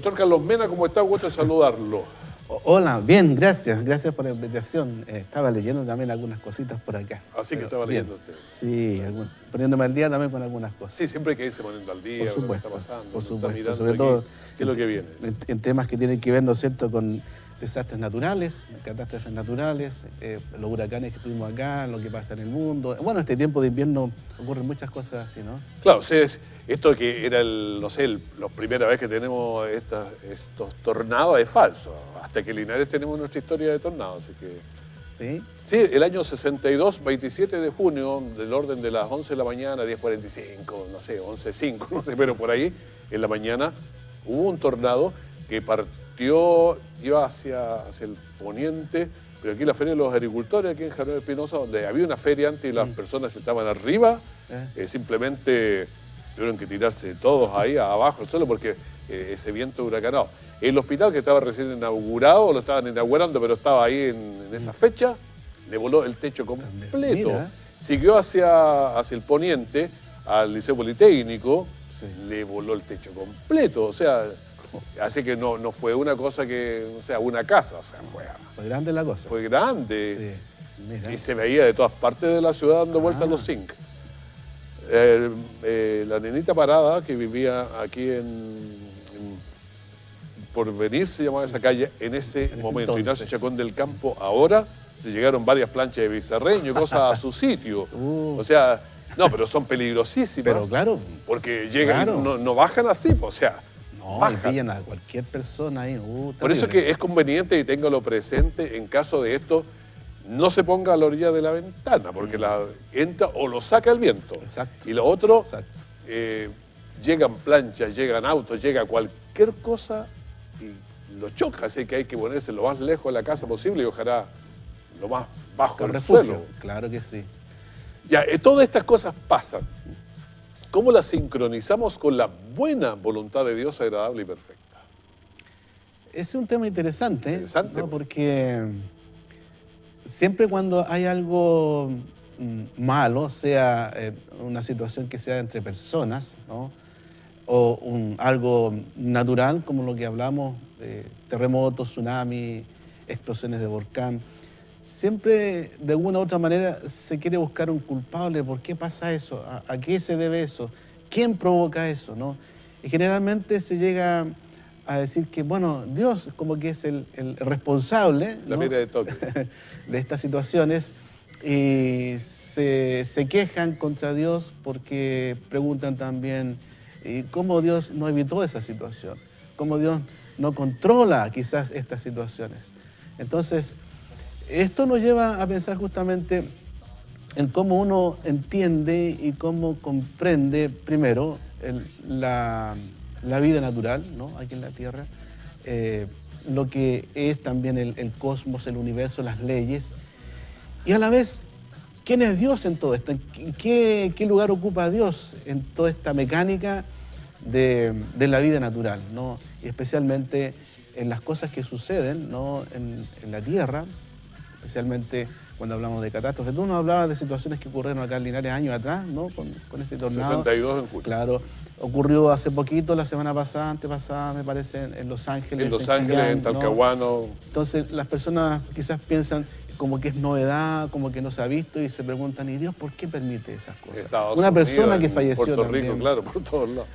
Pastor Carlos Mena, ¿cómo está? Gusto de saludarlo. Hola, bien, gracias. Gracias por la invitación. Estaba leyendo también algunas cositas por acá. Así que estaba bien. leyendo usted. Sí, poniéndome al día también con algunas cosas. Sí, siempre hay que irse poniendo al día, Por con lo que supuesto, está pasando. por Está supuesto. mirando Sobre aquí todo qué es lo que viene. en temas que tienen que ver, ¿no es cierto?, con desastres naturales, catástrofes naturales, los huracanes que tuvimos acá, lo que pasa en el mundo. Bueno, este tiempo de invierno ocurren muchas cosas así, ¿no? Claro, esto que era la primera vez que tenemos estos tornados es falso. Hasta que Linares tenemos nuestra historia de tornados, así que... ¿Sí? Sí, el año 62, 27 de junio, del orden de las 11 de la mañana, 10:45, no sé, 11:05, no sé, pero por ahí, en la mañana, hubo un tornado que iba hacia el poniente, pero aquí la Feria de los Agricultores, aquí en General Espinosa, donde había una feria antes y las personas estaban arriba, simplemente tuvieron que tirarse todos ahí abajo al suelo porque ese viento huracanado. El hospital, que estaba recién inaugurado, lo estaban inaugurando, pero estaba ahí en esa fecha, le voló el techo completo. Mira. Siguió hacia el poniente, al Liceo Politécnico, le voló el techo completo. O sea, así que no fue una cosa una casa, o sea, Fue grande la cosa. fue grande. Sí, mira. Y se veía de todas partes de la ciudad dando vueltas los zinc. La nenita Parada, que vivía aquí Porvenir, se llamaba esa calle, en ese momento. entonces. Ignacio Chacón del Campo, ahora le llegaron varias planchas de bizarreño, cosas a su sitio. O sea, no, pero son peligrosísimas. Pero claro. Porque llegan Claro. y no bajan así, o sea, No, y bajan. pillan a cualquier persona ahí. Por eso es que es conveniente y téngalo presente en caso de esto, no se ponga a la orilla de la ventana, porque entra o lo saca el viento. Exacto. Y lo otro, Exacto. llegan planchas, llegan autos, llega cualquier cosa y lo choca, así que hay que ponerse lo más lejos de la casa posible y ojalá lo más bajo Con del refugio. suelo. Claro que sí. Ya, todas estas cosas pasan. ¿Cómo las sincronizamos con la buena voluntad de Dios agradable y perfecta? Ese es un tema interesante, Interesante, ¿no? pues. Porque siempre cuando hay algo malo, sea una situación que sea entre personas, ¿no?, o algo natural, como lo que hablamos, terremotos, tsunamis, explosiones de volcán, siempre de alguna u otra manera se quiere buscar un culpable. ¿Por qué pasa eso? ¿A qué se debe eso? ¿Quién provoca eso, no? Y generalmente se llega a decir que, bueno, Dios como que es el responsable, La ¿no?, mira de toque. de estas situaciones, y se quejan contra Dios porque preguntan también cómo Dios no evitó esa situación, cómo Dios no controla quizás estas situaciones. Entonces, esto nos lleva a pensar justamente en cómo uno entiende y cómo comprende primero la vida natural, ¿no?, aquí en la Tierra, lo que es también el cosmos, el universo, las leyes, y a la vez, ¿quién es Dios en todo esto? ¿Qué lugar ocupa Dios en toda esta mecánica de la vida natural, ¿no? Y especialmente en las cosas que suceden, ¿no?, en la Tierra, especialmente cuando hablamos de catástrofes. Tú nos hablabas de situaciones que ocurrieron acá en Linares años atrás, ¿no?, con este tornado. 62 en julio. Claro, ocurrió hace poquito, la semana pasada, antepasada, me parece, en Los Ángeles. En Los Ángeles, Chillán, en ¿no? Talcahuano. Entonces las personas quizás piensan como que es novedad, como que no se ha visto, y se preguntan, ¿y Dios por qué permite esas cosas? Estados Una persona Unidos, que en falleció Puerto también. Rico, claro, por todos lados.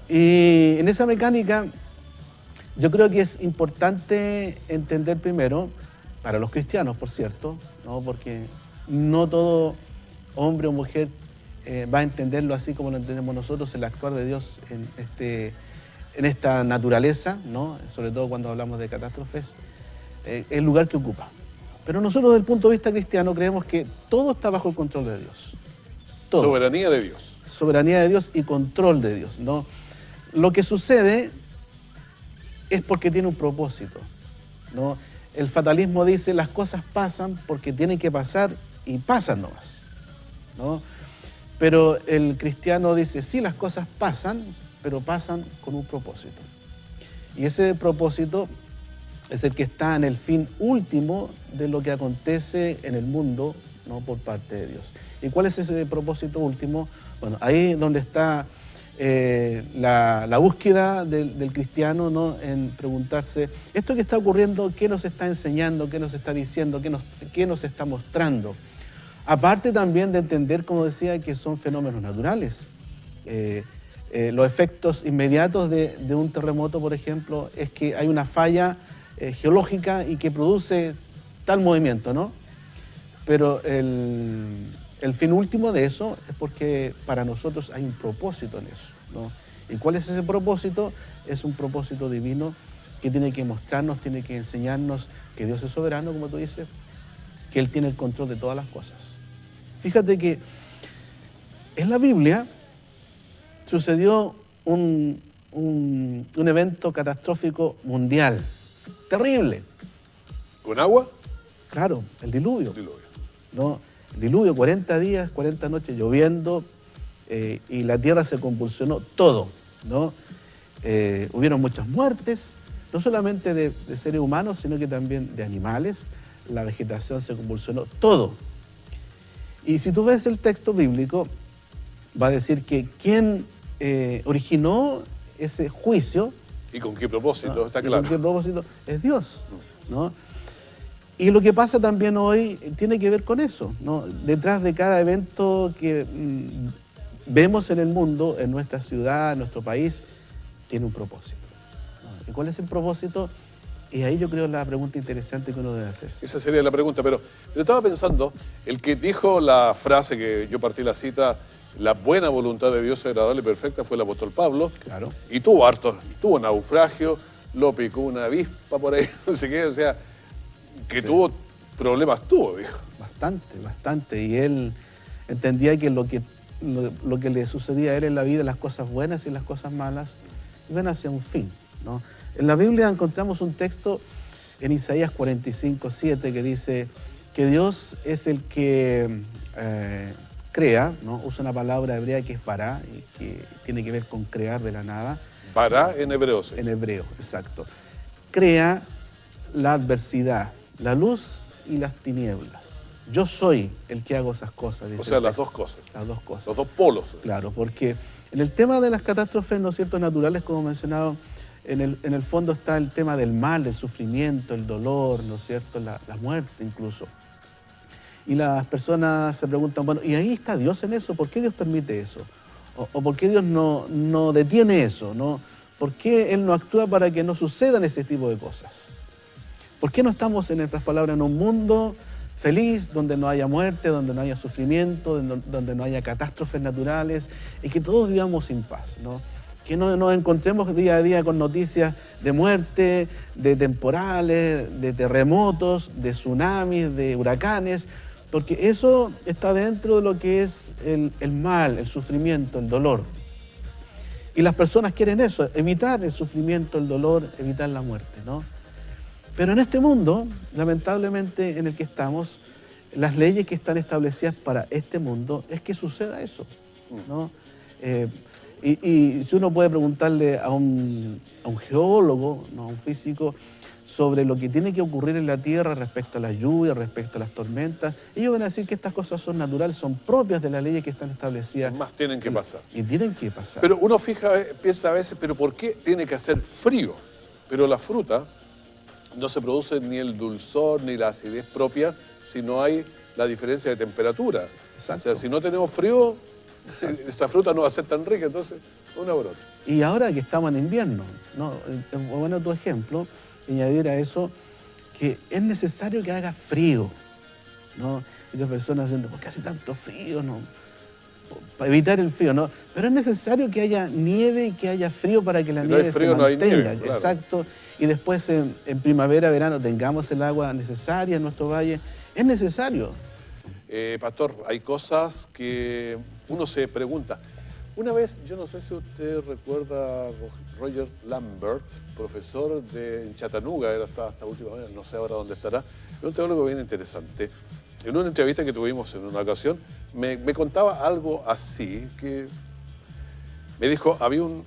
Y en esa mecánica, yo creo que es importante entender primero, para los cristianos, por cierto, ¿no?, porque no todo hombre o mujer va a entenderlo así como lo entendemos nosotros, el actuar de Dios en esta naturaleza, ¿no?, sobre todo cuando hablamos de catástrofes, el lugar que ocupa. Pero nosotros, desde el punto de vista cristiano, creemos que todo está bajo el control de Dios. Todo. Soberanía de Dios. Soberanía de Dios y control de Dios, ¿no? Lo que sucede es porque tiene un propósito, ¿no? El fatalismo dice las cosas pasan porque tienen que pasar y pasan nomás, ¿no? Pero el cristiano dice, sí, las cosas pasan, pero pasan con un propósito. Y ese propósito es el que está en el fin último de lo que acontece en el mundo, ¿no?, por parte de Dios. ¿Y cuál es ese propósito último? Bueno, ahí donde está la búsqueda del cristiano, ¿no? En preguntarse, esto que está ocurriendo, ¿qué nos está enseñando? ¿Qué nos está diciendo? ¿Qué nos está mostrando? Aparte también de entender, como decía, que son fenómenos naturales. Los efectos inmediatos de un terremoto, por ejemplo, es que hay una falla geológica y que produce tal movimiento, ¿no? Pero el fin último de eso es porque para nosotros hay un propósito en eso, ¿no? ¿Y cuál es ese propósito? Es un propósito divino que tiene que mostrarnos, tiene que enseñarnos que Dios es soberano, como tú dices, que Él tiene el control de todas las cosas. Fíjate que en la Biblia sucedió un evento catastrófico mundial, terrible. ¿Con agua? Claro, el diluvio. Diluvio. ¿No? El diluvio, 40 días, 40 noches lloviendo, y la tierra se convulsionó todo, ¿no? Hubieron muchas muertes, no solamente de seres humanos, sino que también de animales. La vegetación se convulsionó, todo. Y si tú ves el texto bíblico, va a decir que quien originó ese juicio... ¿Y con qué propósito? ¿no? Está ¿Y claro. con qué propósito? Es Dios, ¿no? Y lo que pasa también hoy tiene que ver con eso, ¿no? Detrás de cada evento que vemos en el mundo, en nuestra ciudad, en nuestro país, tiene un propósito, ¿no? ¿Y cuál es el propósito? Y ahí yo creo la pregunta interesante que uno debe hacerse. Esa sería la pregunta, pero estaba pensando, el que dijo la frase que yo partí la cita, la buena voluntad de Dios es agradable y perfecta, fue el apóstol Pablo. Claro. Y tuvo naufragio, lo picó una avispa por ahí, no sé qué, o sea, que Sí. tuvo problemas, dijo. Bastante. Y él entendía que lo que le sucedía a él en la vida, las cosas buenas y las cosas malas, iban hacia un fin, ¿no? En la Biblia encontramos un texto en Isaías 45:7 que dice que Dios es el que crea, ¿no? Usa una palabra hebrea que es bará, y que tiene que ver con crear de la nada. Bará en hebreo. Sí. En hebreo, exacto. Crea la adversidad, la luz y las tinieblas. Yo soy el que hago esas cosas. Dice O sea, el las texto. dos cosas. Las dos cosas. Los dos polos. Claro, porque en el tema de las catástrofes, ¿no es cierto?, naturales, como mencionaba, en el fondo está el tema del mal, el sufrimiento, el dolor, ¿no es cierto?, la muerte incluso. Y las personas se preguntan, bueno, ¿y ahí está Dios en eso? ¿Por qué Dios permite eso? ¿O por qué Dios no detiene eso? ¿No? ¿Por qué Él no actúa para que no sucedan ese tipo de cosas? ¿Por qué no estamos, en otras palabras, en un mundo feliz, donde no haya muerte, donde no haya sufrimiento, donde no haya catástrofes naturales y que todos vivamos en paz, ¿no? Que no nos encontremos día a día con noticias de muerte, de temporales, de terremotos, de tsunamis, de huracanes, porque eso está dentro de lo que es el mal, el sufrimiento, el dolor. Y las personas quieren eso, evitar el sufrimiento, el dolor, evitar la muerte, ¿no? Pero en este mundo, lamentablemente en el que estamos, las leyes que están establecidas para este mundo es que suceda eso, ¿no? Y si uno puede preguntarle a un geólogo, ¿no?, a un físico, sobre lo que tiene que ocurrir en la Tierra respecto a las lluvias, respecto a las tormentas, ellos van a decir que estas cosas son naturales, son propias de las leyes que están establecidas. Más tienen que pasar. Y tienen que pasar. Pero uno piensa a veces, ¿pero por qué tiene que hacer frío? Pero la fruta no se produce ni el dulzor ni la acidez propia si no hay la diferencia de temperatura. Exacto. O sea, si no tenemos frío, esta fruta no va a ser tan rica, entonces una brota. Y ahora que estamos en invierno, ¿no? Bueno, tu ejemplo, añadir a eso que es necesario que haga frío, ¿no? Y las personas dicen, ¿por qué hace tanto frío? ¿No? Para evitar el frío, ¿no? Pero es necesario que haya nieve y que haya frío para que la Si no nieve hay frío, se no hay mantenga. nieve, claro. Exacto. Y después en primavera, verano, tengamos el agua necesaria en nuestro valle. Es necesario. Pastor, hay cosas que uno se pregunta. Una vez, yo no sé si usted recuerda a Roger Lambert, profesor en Chattanooga, era hasta última vez, no sé ahora dónde estará, es un teólogo bien interesante. En una entrevista que tuvimos en una ocasión, me contaba algo así, que me dijo, había un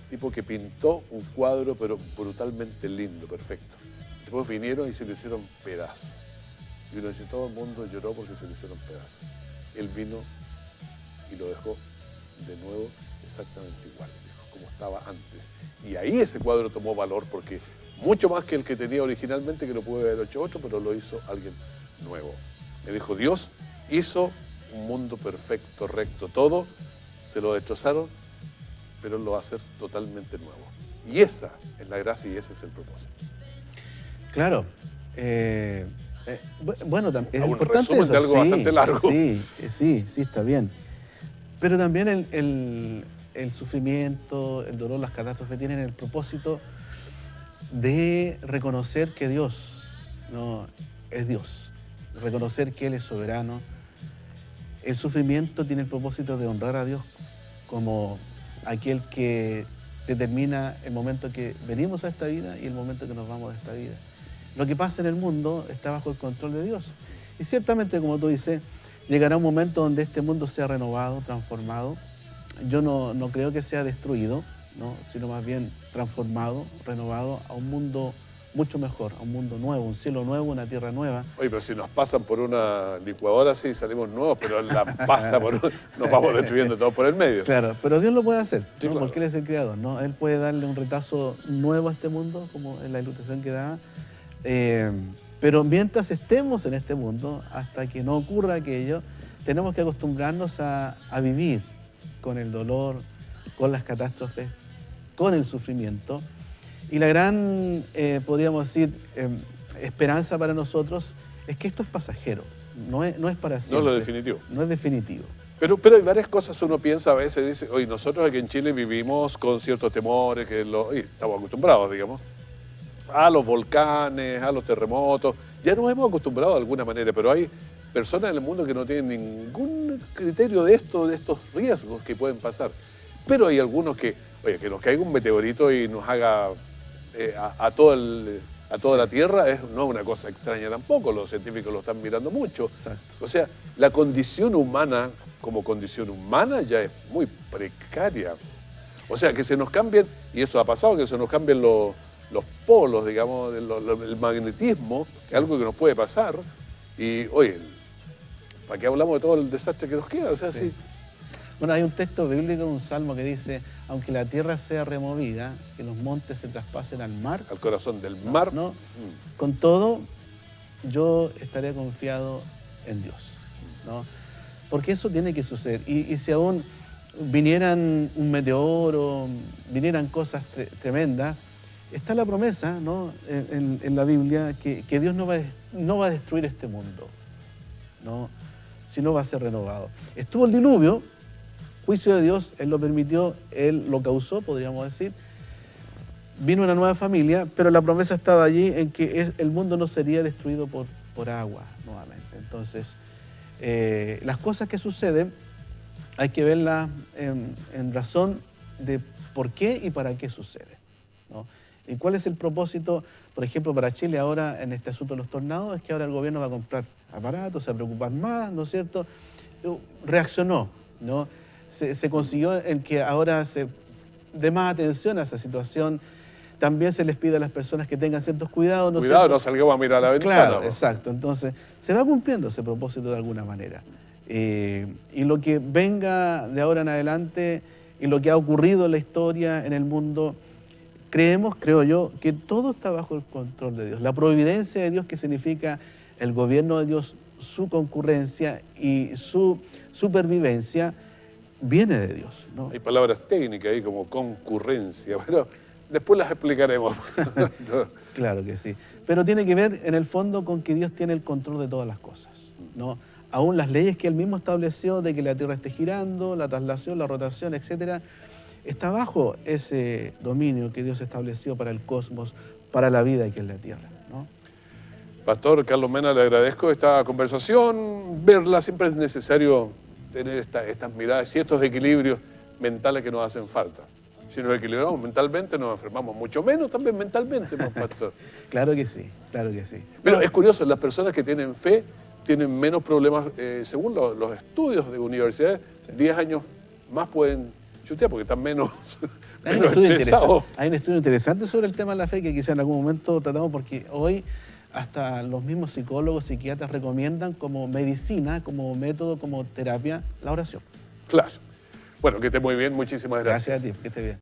tipo que pintó un cuadro, pero brutalmente lindo, perfecto. Después vinieron y se le hicieron pedazos. Y uno dice, todo el mundo lloró porque se le hicieron pedazos. Él vino y lo dejó de nuevo exactamente igual, dijo, como estaba antes. Y ahí ese cuadro tomó valor porque mucho más que el que tenía originalmente, que lo pudo haber hecho otro, pero lo hizo alguien nuevo. Me dijo, Dios hizo un mundo perfecto, recto, todo, se lo destrozaron, pero Él lo va a hacer totalmente nuevo. Y esa es la gracia y ese es el propósito. Claro. Bueno, es un importante resumen eso. de algo Sí, bastante largo. Sí, está bien. Pero también el sufrimiento, el dolor, las catástrofes tienen el propósito de reconocer que Dios no es Dios, reconocer que Él es soberano. El sufrimiento tiene el propósito de honrar a Dios como aquel que determina el momento que venimos a esta vida y el momento que nos vamos de esta vida. Lo que pasa en el mundo está bajo el control de Dios. Y ciertamente, como tú dices, llegará un momento donde este mundo sea renovado, transformado. Yo no creo que sea destruido, ¿no? Sino más bien transformado, renovado a un mundo mucho mejor, a un mundo nuevo, un cielo nuevo, una tierra nueva. Oye, pero si nos pasan por una licuadora, sí, salimos nuevos, pero la pasa nos vamos destruyendo todo por el medio. Claro, pero Dios lo puede hacer, ¿no? Sí, claro. Porque Él es el creador, ¿no? Él puede darle un retazo nuevo a este mundo, como en la ilustración que daba. Pero mientras estemos en este mundo, hasta que no ocurra aquello, tenemos que acostumbrarnos a vivir con el dolor, con las catástrofes, con el sufrimiento. Y la gran, podríamos decir, esperanza para nosotros es que esto es pasajero, no es para siempre. No es lo definitivo. No es definitivo. Pero hay varias cosas, uno piensa a veces, dice, oye, nosotros aquí en Chile vivimos con ciertos temores, y estamos acostumbrados, digamos, a los volcanes, a los terremotos. Ya nos hemos acostumbrado de alguna manera, pero hay personas en el mundo que no tienen ningún criterio de estos riesgos que pueden pasar. Pero hay algunos que, oye, que nos caiga un meteorito y nos haga a toda la Tierra, no es una cosa extraña tampoco, los científicos lo están mirando mucho. Exacto. O sea, la condición humana, como condición humana, ya es muy precaria. O sea, que se nos cambien, y eso ha pasado, que se nos cambien los polos, digamos, el magnetismo, que es algo que nos puede pasar. Y, oye, ¿para qué hablamos de todo el desastre que nos queda? O sea, sí. Bueno, hay un texto bíblico, un salmo que dice, aunque la tierra sea removida, que los montes se traspasen al mar. Al corazón del mar. ¿No? Con todo, yo estaré confiado en Dios, ¿no? Porque eso tiene que suceder. Y si aún vinieran un meteoro, vinieran cosas tremendas, está la promesa, ¿no? en la Biblia que Dios no va a destruir este mundo, ¿no? Sino va a ser renovado. Estuvo el diluvio, juicio de Dios, Él lo permitió, Él lo causó, podríamos decir. Vino una nueva familia, pero la promesa estaba allí en que el mundo no sería destruido por agua nuevamente. Entonces, las cosas que suceden hay que verlas en razón de por qué y para qué sucede, ¿no? ¿Y cuál es el propósito, por ejemplo, para Chile ahora en este asunto de los tornados? Es que ahora el gobierno va a comprar aparatos, se va a preocupar más, ¿no es cierto? Reaccionó, ¿no? Se consiguió el que ahora se dé más atención a esa situación. También se les pide a las personas que tengan ciertos cuidados. ¿No Cuidado, no salgamos a mirar a la ventana. Claro, exacto. Entonces, se va cumpliendo ese propósito de alguna manera. Y lo que venga de ahora en adelante y lo que ha ocurrido en la historia, en el mundo, creo yo, que todo está bajo el control de Dios. La providencia de Dios, que significa el gobierno de Dios, su concurrencia y su supervivencia, viene de Dios, ¿no? Hay palabras técnicas ahí como concurrencia, pero después las explicaremos. Claro que sí. Pero tiene que ver en el fondo con que Dios tiene el control de todas las cosas, ¿no? Aún las leyes que Él mismo estableció de que la Tierra esté girando, la traslación, la rotación, etcétera, está bajo ese dominio que Dios estableció para el cosmos, para la vida que es la Tierra, ¿no? Pastor Carlos Mena, le agradezco esta conversación. Verla siempre es necesario tener estas miradas y estos equilibrios mentales que nos hacen falta. Si nos equilibramos mentalmente, nos enfermamos mucho menos también mentalmente, ¿no, Pastor? Claro que sí, claro que sí. Pero es curioso, las personas que tienen fe tienen menos problemas, según los estudios de universidades, 10 años más pueden chutear porque están menos estresados. Hay un estudio interesante sobre el tema de la fe que quizá en algún momento tratamos, porque hoy hasta los mismos psicólogos, psiquiatras recomiendan como medicina, como método, como terapia, la oración. Claro. Bueno, que esté muy bien, muchísimas gracias. Gracias a ti, que esté bien.